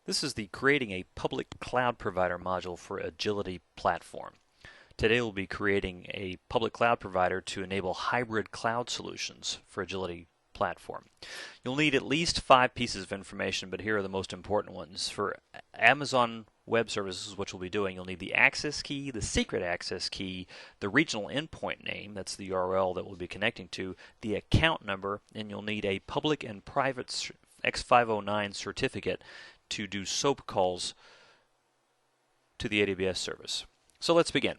This is the Creating a Public Cloud Provider module for Agility platform. Today we'll be creating a public cloud provider to enable hybrid cloud solutions for Agility platform. You'll need at least 5 pieces of information, but here are the most important ones. For Amazon Web Services, which we'll be doing, you'll need the access key, the secret access key, the regional endpoint name, that's the URL that we'll be connecting to, the account number, and you'll need a public and private X509 certificate to do SOAP calls to the AWS service. So let's begin.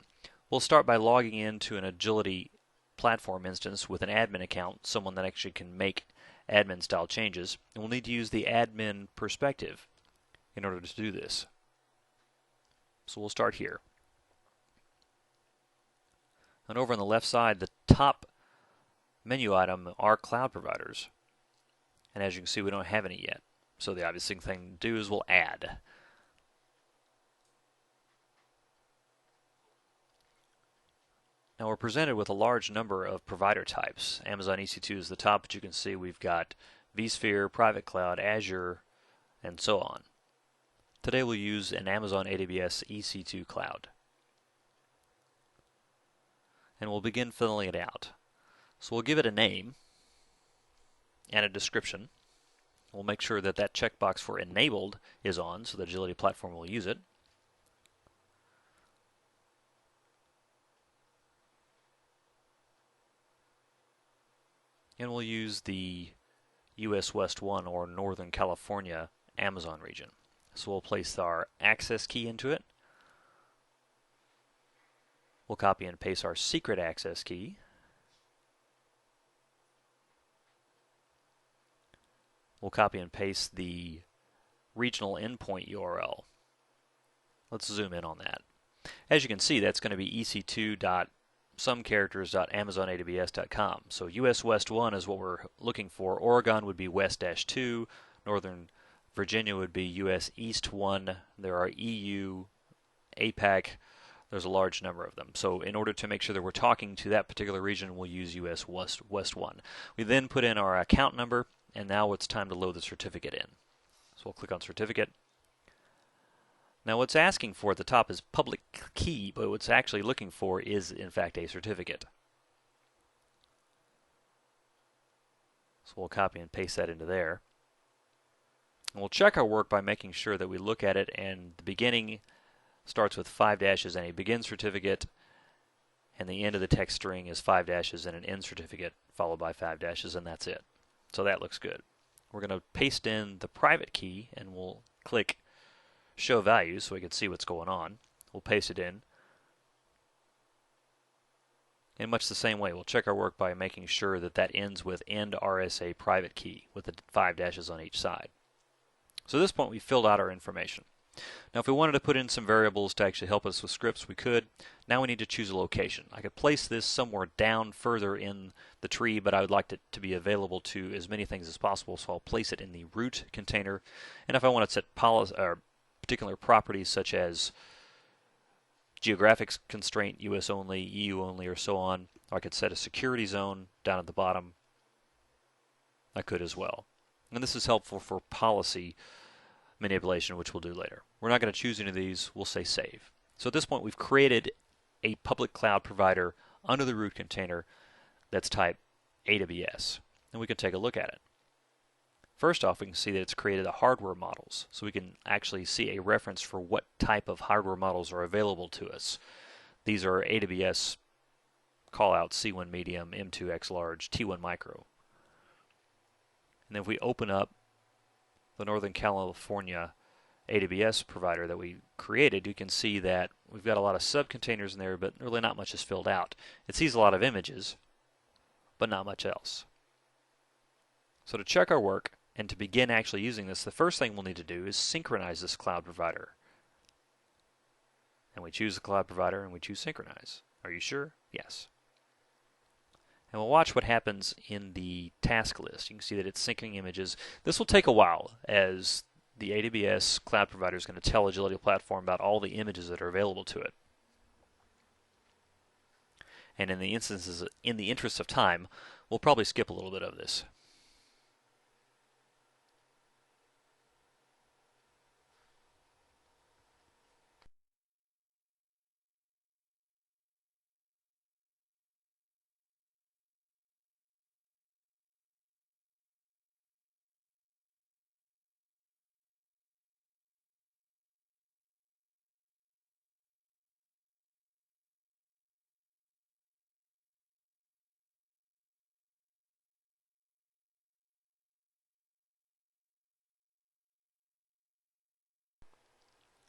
We'll start by logging into an Agility platform instance with an admin account, someone that actually can make admin style changes, and we'll need to use the admin perspective in order to do this. So we'll start here. And over on the left side, the top menu item are cloud providers. And as you can see, we don't have any yet. So the obvious thing to do is we'll add. Now we're presented with a large number of provider types. Amazon EC2 is the top, but you can see we've got vSphere, Private Cloud, Azure, and so on. Today we'll use an Amazon AWS EC2 cloud. And we'll begin filling it out. So we'll give it a name and a description. We'll make sure that that checkbox for enabled is on so the Agility platform will use it. And we'll use the US West 1 or Northern California Amazon region. So we'll place our access key into it. We'll copy and paste our secret access key. We'll copy and paste the regional endpoint URL. Let's zoom in on that. As you can see, that's going to be ec2.somecharacters.amazonaws.com. So US West 1 is what we're looking for. Oregon would be West-2. Northern Virginia would be US East 1. There are EU, APAC. There's a large number of them. So in order to make sure that we're talking to that particular region, we'll use US West 1. We then put in our account number, and now it's time to load the certificate in. So we'll click on certificate. Now what's asking for at the top is public key, but what's actually looking for is in fact a certificate. So we'll copy and paste that into there. And we'll check our work by making sure that we look at it, and the beginning starts with 5 dashes and a begin certificate, and the end of the text string is 5 dashes and an end certificate followed by 5 dashes, and that's it. So that looks good. We're going to paste in the private key, and we'll click show values so we can see what's going on. We'll paste it in. In much the same way, we'll check our work by making sure that that ends with end RSA private key with the 5 dashes on each side. So at this point, we filled out our information. Now if we wanted to put in some variables to actually help us with scripts, we could. Now we need to choose a location. I could place this somewhere down further in the tree, but I would like it to be available to as many things as possible, so I'll place it in the root container. And if I want to set particular properties such as geographic constraint, US only, EU only, or so on, or I could set a security zone down at the bottom, I could as well. And this is helpful for policy manipulation, which we'll do later. We're not going to choose any of these. We'll say save. So at this point, we've created a public cloud provider under the root container that's type AWS. And we can take a look at it. First off, we can see that it's created the hardware models. So we can actually see a reference for what type of hardware models are available to us. These are AWS callout C1 medium, M2 X large, T1 micro. And then if we open up the Northern California AWS provider that we created, you can see that we've got a lot of subcontainers in there, but really not much is filled out. It sees a lot of images, but not much else. So to check our work and to begin actually using this, the first thing we'll need to do is synchronize this cloud provider. And we choose the cloud provider and we choose synchronize. Are you sure? Yes. And we'll watch what happens in the task list. You can see that it's syncing images. This will take a while, as the AWS cloud provider is going to tell Agility platform about all the images that are available to it. And in the interest of time, we'll probably skip a little bit of this.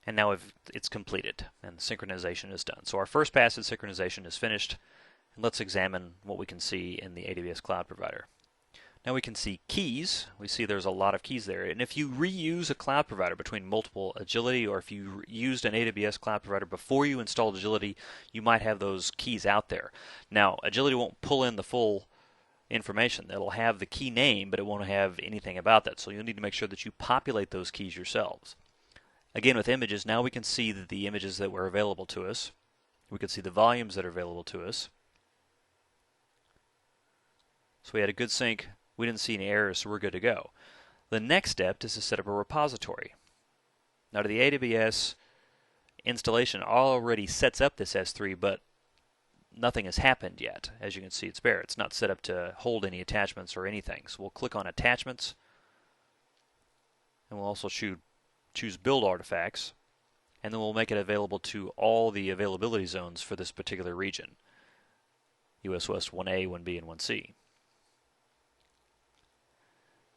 And now it's completed and synchronization is done. So our first pass in synchronization is finished. And let's examine what we can see in the AWS Cloud Provider. Now we can see keys. We see there's a lot of keys there. And if you reuse a cloud provider between multiple Agility, or if you used an AWS Cloud Provider before you installed Agility, you might have those keys out there. Now, Agility won't pull in the full information. It'll have the key name, but it won't have anything about that. So you'll need to make sure that you populate those keys yourselves. Again, with images, now we can see the images that were available to us. We can see the volumes that are available to us. So we had a good sync. We didn't see any errors, so we're good to go. The next step is to set up a repository. Now, the AWS installation already sets up this S3, but nothing has happened yet. As you can see, it's bare. It's not set up to hold any attachments or anything. So we'll click on Attachments, and we'll also choose Build Artifacts, and then we'll make it available to all the availability zones for this particular region. US West 1A, 1B, and 1C.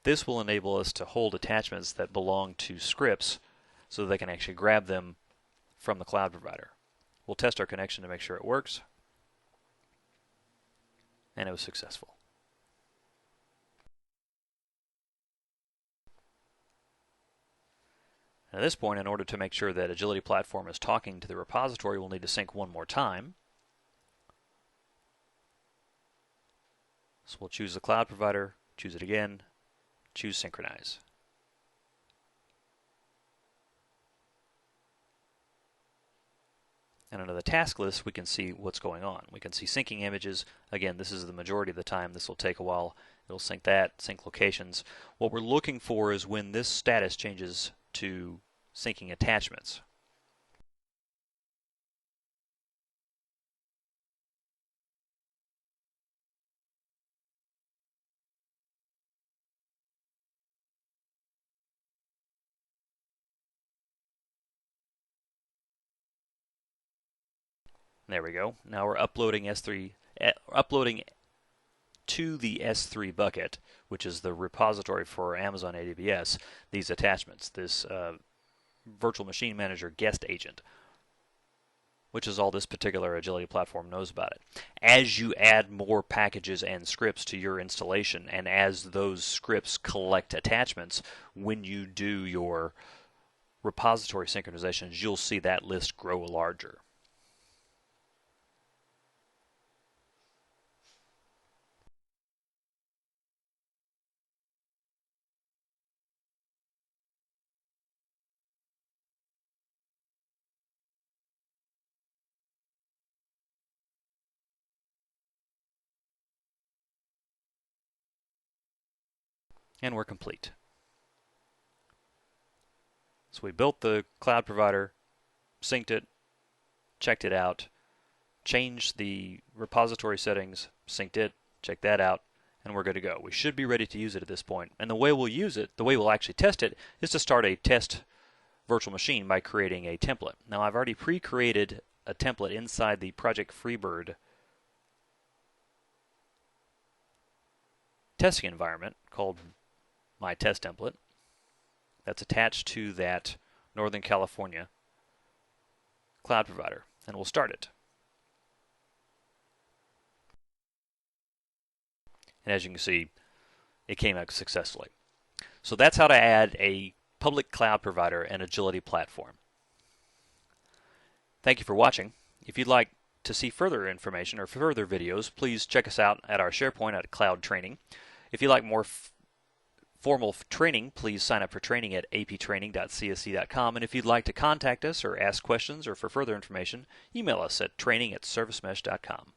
This will enable us to hold attachments that belong to scripts so that they can actually grab them from the cloud provider. We'll test our connection to make sure it works. And it was successful. At this point, in order to make sure that Agility Platform is talking to the repository, we'll need to sync one more time. So we'll choose the cloud provider, choose it again, choose Synchronize. And under the task list, we can see what's going on. We can see syncing images. Again, this is the majority of the time. This will take a while. It'll sync that, sync locations. What we're looking for is when this status changes to syncing attachments. There we go. Now we're uploading uploading to the S3 bucket, which is the repository for Amazon AWS, these attachments, this virtual machine manager guest agent, which is all this particular Agility platform knows about it. As you add more packages and scripts to your installation, and as those scripts collect attachments, when you do your repository synchronizations, you'll see that list grow larger. And we're complete. So we built the cloud provider, synced it, checked it out, changed the repository settings, synced it, checked that out, and we're good to go. We should be ready to use it at this point. And the way we'll use it, the way we'll actually test it, is to start a test virtual machine by creating a template. Now, I've already pre-created a template inside the Project Freebird testing environment called My Test Template. That's attached to that Northern California cloud provider, and we'll start it. And as you can see, it came out successfully. So that's how to add a public cloud provider and Agility platform. Thank you for watching. If you'd like to see further information or further videos, please check us out at our SharePoint at Cloud Training. If you'd like more formal training, please sign up for training at ap200.csc.com. And if you'd like to contact us or ask questions or for further information, email us at training@servicemesh.com.